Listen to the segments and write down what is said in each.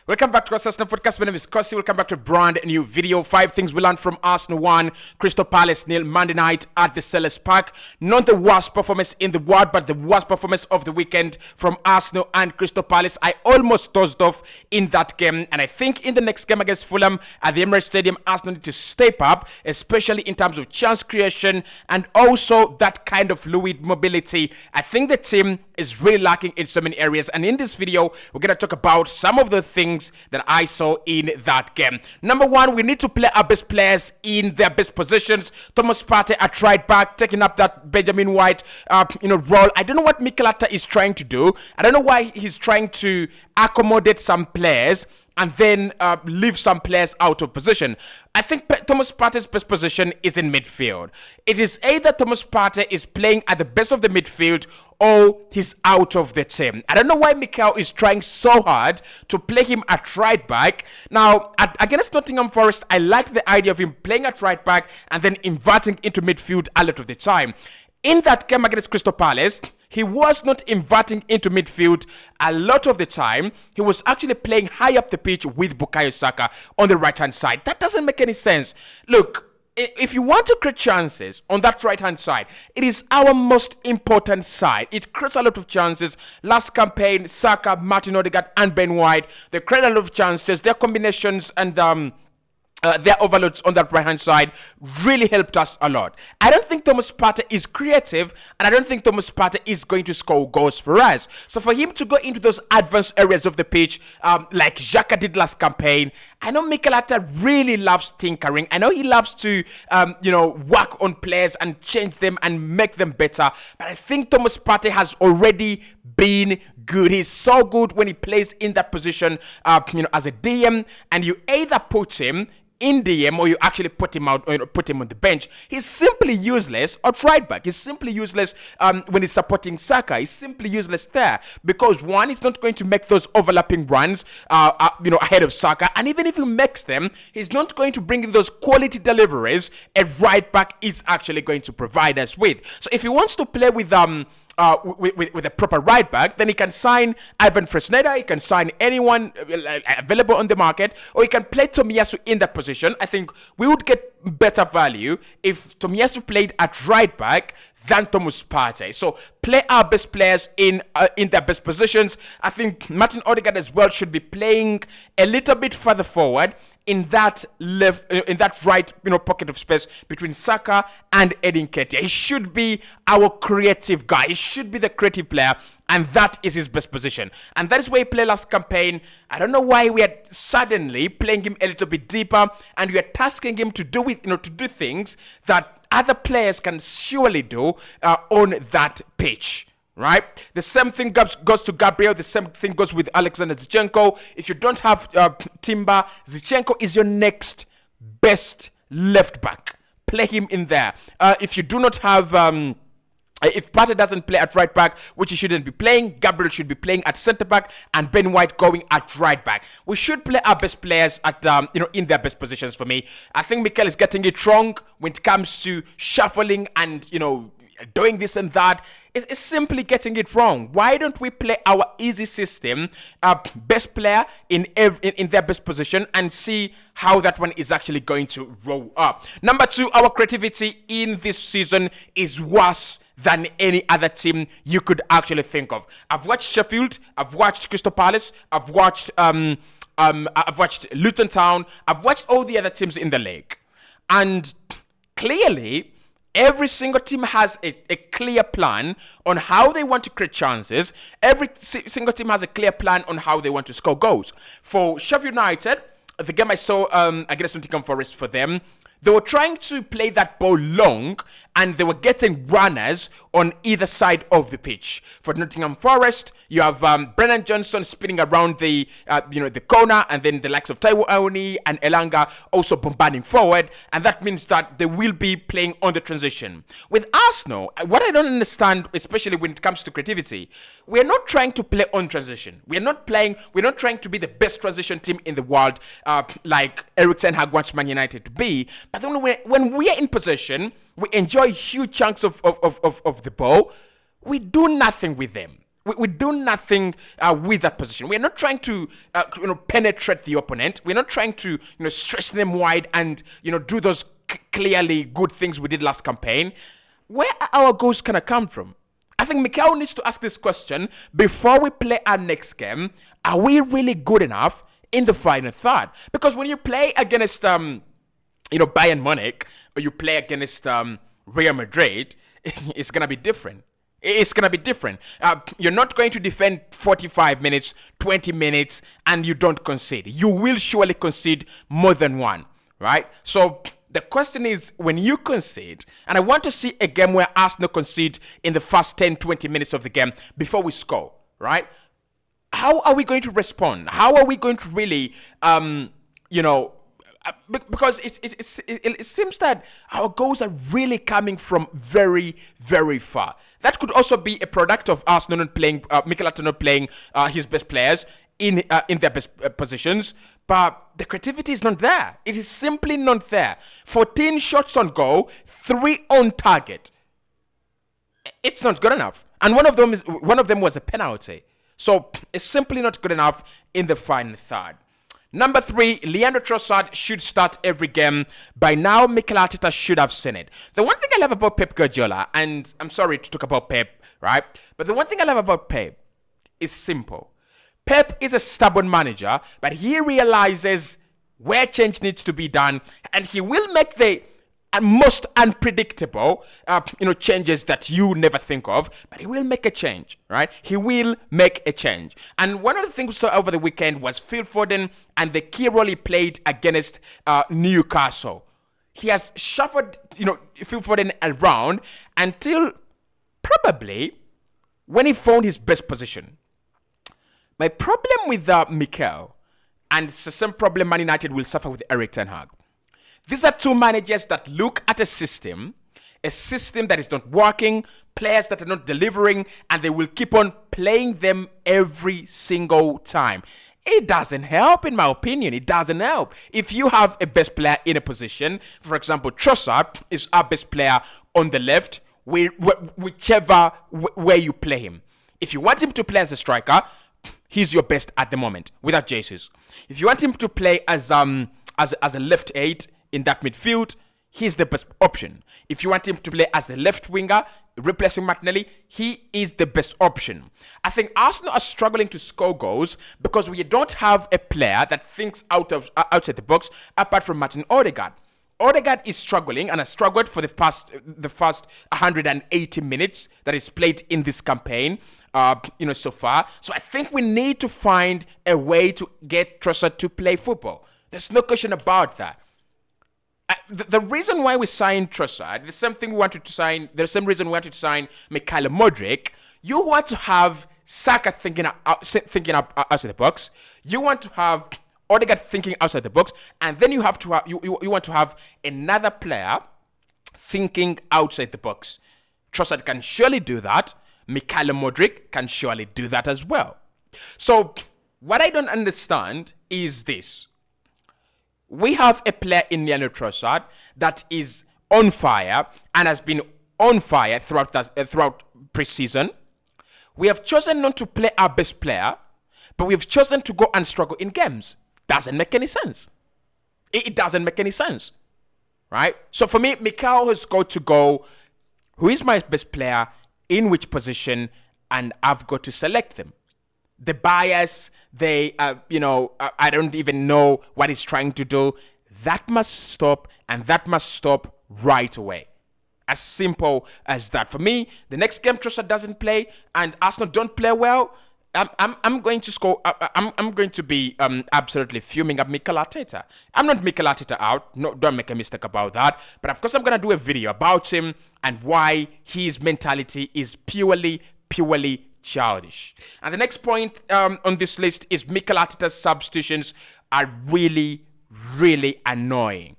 Welcome back to our Arsenal podcast. My name is Cossy. Welcome back to a brand new video. 5 things we learned from Arsenal 1, Crystal Palace 0, Monday night at the Selhurst Park. Not the worst performance in the world, but the worst performance of the weekend from Arsenal and Crystal Palace. I almost dozed off in that game, and I think in the next game against Fulham at the Emirates Stadium, Arsenal need to step up, especially in terms of chance creation and also that kind of fluid mobility. I think the team is really lacking in so many areas, and in this video, we're going to talk about some of the things that I saw in that game. Number one, we need to play our best players in their best positions. Thomas Partey at right back, taking up that Benjamin White role. I don't know what Mikel Arteta is trying to do. I don't know why he's trying to accommodate some players and then leave some players out of position. I think Thomas Partey's best position is in midfield. It is either Thomas Partey is playing at the best of the midfield or he's out of the team. I don't know why Mikel is trying so hard to play him at right back. Now, against Nottingham Forest, I like the idea of him playing at right back and then inverting into midfield a lot of the time. In that game against Crystal Palace, he was not inverting into midfield a lot of the time. He was actually playing high up the pitch with Bukayo Saka on the right-hand side. That doesn't make any sense. Look, if you want to create chances on that right-hand side, it is our most important side. It creates a lot of chances. Last campaign, Saka, Martin Odegaard, and Ben White, they create a lot of chances. Their combinations and their overloads on that right-hand side really helped us a lot. I don't think Thomas Partey is creative, and I don't think Thomas Partey is going to score goals for us. So for him to go into those advanced areas of the pitch, like Xhaka did last campaign, I know Mikel Arteta really loves tinkering. I know he loves to, work on players and change them and make them better. But I think Thomas Partey has already been good. He's so good when he plays in that position, as a DM, and you either put him in DM or you actually put him out, put him on the bench. He's simply useless at right back. He's simply useless when he's supporting Saka. He's simply useless there because one, he's not going to make those overlapping runs, ahead of Saka, and even if he makes them, he's not going to bring in those quality deliveries a right back is actually going to provide us with. So if he wants to play with a proper right back, then he can sign Ivan Fresneda, he can sign anyone available on the market, or he can play Tomiyasu in that position. I think we would get better value if Tomiyasu played at right back than Thomas Partey. So play our best players in their best positions. I think Martin Odegaard as well should be playing a little bit further forward in that right pocket of space between Saka and Edin Ketia. He should be our creative guy. He should be the creative player, and that is his best position. And that is where he played last campaign. I don't know why we are suddenly playing him a little bit deeper, and we are tasking him to do things that other players can surely do on that pitch. Right? The same thing goes to Gabriel. The same thing goes with Alexander Zinchenko. If you don't have Timber, Zinchenko is your next best left back. Play him in there. If you do not have... if Partey doesn't play at right back, which he shouldn't be playing, Gabriel should be playing at centre back and Ben White going at right back. We should play our best players at in their best positions for me. I think Mikel is getting it wrong when it comes to shuffling and doing this and that. It's simply getting it wrong. Why don't we play our easy system, best player in their best position, and see how that one is actually going to roll up? Number two, our creativity in this season is worse than any other team you could actually think of. I've watched Sheffield, I've watched Crystal Palace, I've watched Luton Town, I've watched all the other teams in the league, and clearly every single team has a clear plan on how they want to create chances. Every single team has a clear plan on how they want to score goals. For Sheffield United, the game I saw against Nottingham Forest for them, they were trying to play that ball long, and they were getting runners on either side of the pitch. For Nottingham Forest, you have Brennan Johnson spinning around the corner, and then the likes of Taiwo Awoniyi and Elanga also bombarding forward, and that means that they will be playing on the transition. With Arsenal, what I don't understand, especially when it comes to creativity, we're not trying to play on transition. We're not trying to be the best transition team in the world, like Erik ten Hag wants Man United to be. But then when we are in possession, we enjoy huge chunks of the ball. We do nothing with them. We do nothing with that position. We're not trying to, penetrate the opponent. We're not trying to, stretch them wide and, do those clearly good things we did last campaign. Where are our goals gonna come from? I think Mikel needs to ask this question before we play our next game. Are we really good enough in the final third? Because when you play against, Bayern Munich, or you play against Real Madrid, it's gonna be different. It's going to be different. You're not going to defend 45 minutes, 20 minutes, and you don't concede. You will surely concede more than one, right? So the question is, when you concede, and I want to see a game where Arsenal concede in the first 10, 20 minutes of the game before we score, right? How are we going to respond? How are we going to really, because it seems that our goals are really coming from very, very far. That could also be a product of Arsenal not playing, Mikel Arteta not playing his best players in their best positions. But the creativity is not there. It is simply not there. 14 shots on goal, 3 on target. It's not good enough. And one of them was a penalty. So it's simply not good enough in the final third. Number 3, Leandro Trossard should start every game. By now, Mikel Arteta should have seen it. The one thing I love about Pep Guardiola, and I'm sorry to talk about Pep, right? But the one thing I love about Pep is simple. Pep is a stubborn manager, but he realizes where change needs to be done, and he will make the most unpredictable, changes that you never think of, but he will make a change, right? He will make a change. And one of the things we saw over the weekend was Phil Foden and the key role he played against Newcastle. He has shuffled, Phil Foden around until probably when he found his best position. My problem with Mikel, and it's the same problem Man United will suffer with Erik ten Hag. These are two managers that look at a system that is not working, players that are not delivering, and they will keep on playing them every single time. It doesn't help, in my opinion. It doesn't help. If you have a best player in a position, for example, Trossard is our best player on the left, whichever way you play him. If you want him to play as a striker, he's your best at the moment, without Jesus. If you want him to play as a left 8 in that midfield, he's the best option. If you want him to play as the left winger, replacing Martinelli, he is the best option. I think Arsenal are struggling to score goals because we don't have a player that thinks outside the box apart from Martin Odegaard. Odegaard is struggling and has struggled for the first 180 minutes that is played in this campaign, so far. So I think we need to find a way to get Trossard to play football. There's no question about that. The reason why we signed Trossard, the same reason we wanted to sign Mikhail Modric. You want to have Saka thinking outside the box. You want to have Odegaard thinking outside the box, and then you have to you want to have another player thinking outside the box. Trossard can surely do that. Mikhail Modric can surely do that as well. So what I don't understand is this. We have a player in Leandro Trossard that is on fire and has been on fire throughout pre-season. We have chosen not to play our best player, but we've chosen to go and struggle in games. Doesn't make any sense. It doesn't make any sense, right? So for me, Mikel has got to go, who is my best player, in which position, and I've got to select them. The bias, I don't even know what he's trying to do. That must stop, and that must stop right away. As simple as that. For me, the next game Trossard doesn't play, and Arsenal don't play well, I'm going to score. I'm going to be absolutely fuming at Mikel Arteta. I'm not Mikel Arteta out. No, don't make a mistake about that. But of course, I'm gonna do a video about him and why his mentality is purely childish. And the next point on this list is Mikel Arteta's substitutions are really annoying.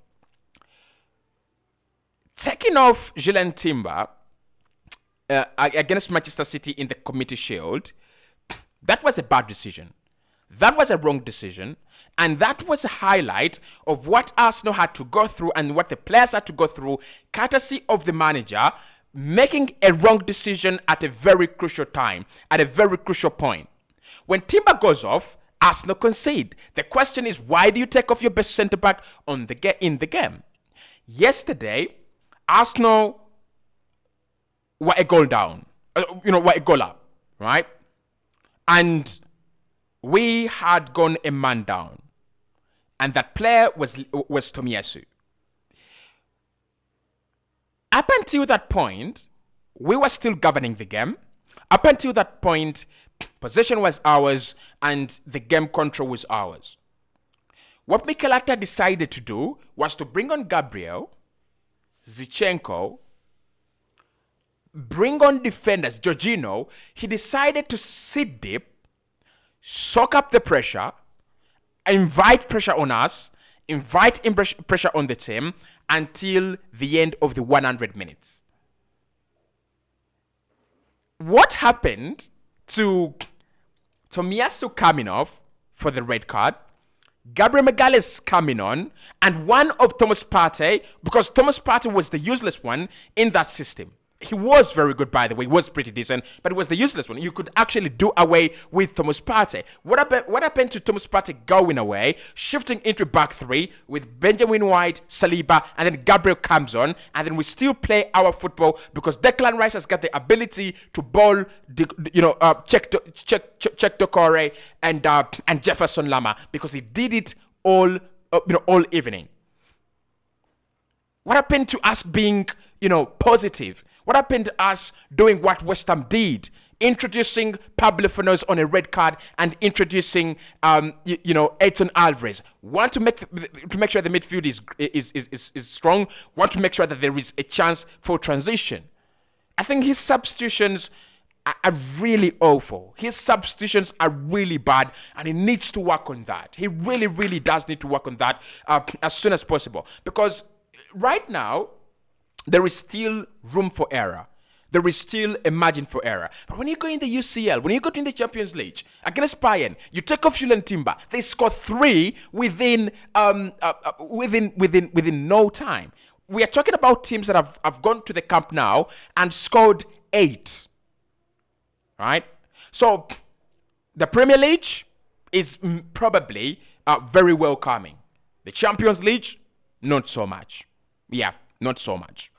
Taking off Julian Timber against Manchester City in the Community Shield, that was a bad decision. That was a wrong decision. And that was a highlight of what Arsenal had to go through and what the players had to go through, courtesy of the manager, making a wrong decision at a very crucial time, at a very crucial point. When Timber goes off, Arsenal concede. The question is, why do you take off your best centre back in the game? Yesterday, Arsenal were a goal down. Were a goal up, right? And we had gone a man down. And that player was Tomiyasu. Up until that point, we were still governing the game. Up until that point, possession was ours and the game control was ours. What Mikel Arteta decided to do was to bring on Gabriel, Zinchenko, bring on defenders, Jorginho. He decided to sit deep, soak up the pressure, invite pressure on us, invite pressure on the team until the end of the 100 minutes. What happened to Tomiyasu coming off for the red card, Gabriel Magalhaes coming on, and one of Thomas Partey, because Thomas Partey was the useless one in that system. He was very good, by the way. He was pretty decent, but he was the useless one. You could actually do away with Thomas Partey. What happened to Thomas Partey going away, shifting into back three with Benjamin White, Saliba, and then Gabriel comes on, and then we still play our football because Declan Rice has got the ability to ball, check Dokore and Jefferson Lama because he did it all evening. What happened to us being positive? What happened to us doing what West Ham did? Introducing Pablo Fornals on a red card and introducing, Eitan Alvarez. Want to make sure the midfield is strong. Want to make sure that there is a chance for transition. I think his substitutions are really awful. His substitutions are really bad, and he needs to work on that. He really, really does need to work on that as soon as possible. Because right now, there is still room for error. There is still a margin for error. But when you go in the UCL, when you go in the Champions League against Bayern, you take off Julian Timber. They score 3 within no time. We are talking about teams that have gone to the Camp Nou and scored 8. Right? So the Premier League is probably very welcoming. The Champions League, not so much. Yeah, not so much.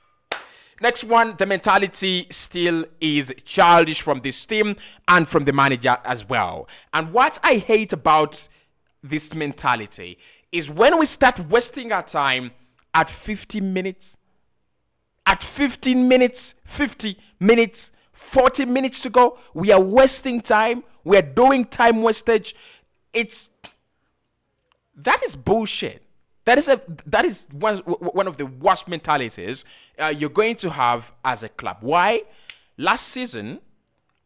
Next one, the mentality still is childish from this team and from the manager as well. And what I hate about this mentality is when we start wasting our time at 50 minutes, at 15 minutes, 50 minutes, 40 minutes to go, we are wasting time. We are doing time wastage. That is bullshit. That is one of the worst mentalities you're going to have as a club. Why? Last season,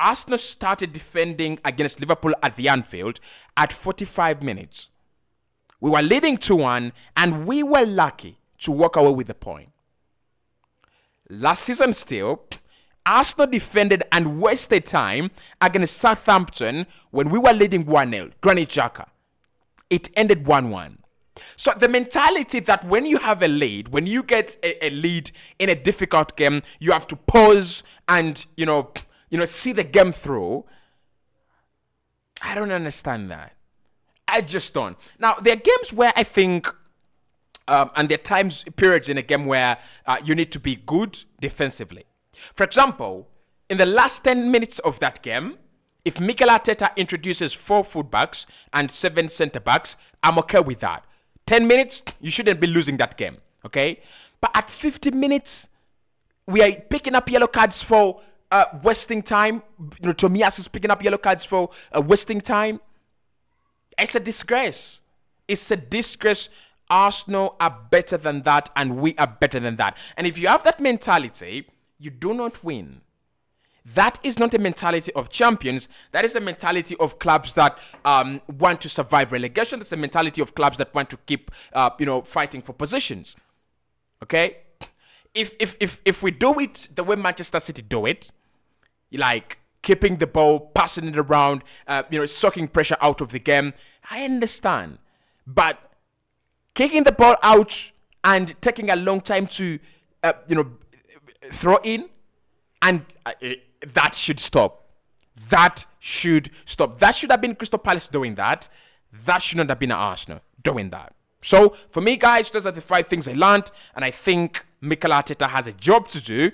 Arsenal started defending against Liverpool at the Anfield at 45 minutes. We were leading 2-1, and we were lucky to walk away with the point. Last season still, Arsenal defended and wasted time against Southampton when we were leading 1-0, Granit Xhaka. It ended 1-1. So the mentality that when you have a lead, when you get a lead in a difficult game, you have to pause and, see the game through. I don't understand that. I just don't. Now, there are games where I think, and there are periods in a game where you need to be good defensively. For example, in the last 10 minutes of that game, if Mikel Arteta introduces 4 fullbacks and 7 centre-backs, I'm okay with that. 10 minutes, you shouldn't be losing that game, okay? But at 50 minutes, we are picking up yellow cards for wasting time. Tomiyasu is picking up yellow cards for wasting time. It's a disgrace. It's a disgrace. Arsenal are better than that, and we are better than that. And if you have that mentality, you do not win. That is not a mentality of champions. That is the mentality of clubs that want to survive relegation. That's the mentality of clubs that want to keep, fighting for positions. Okay? If we do it the way Manchester City do it, like keeping the ball, passing it around, sucking pressure out of the game, I understand. But kicking the ball out and taking a long time to, throw in, And that should stop. That should stop. That should have been Crystal Palace doing that. That should not have been Arsenal doing that. So, for me, guys, those are the 5 things I learned. And I think Mikel Arteta has a job to do.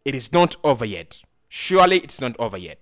It is not over yet. Surely, it's not over yet.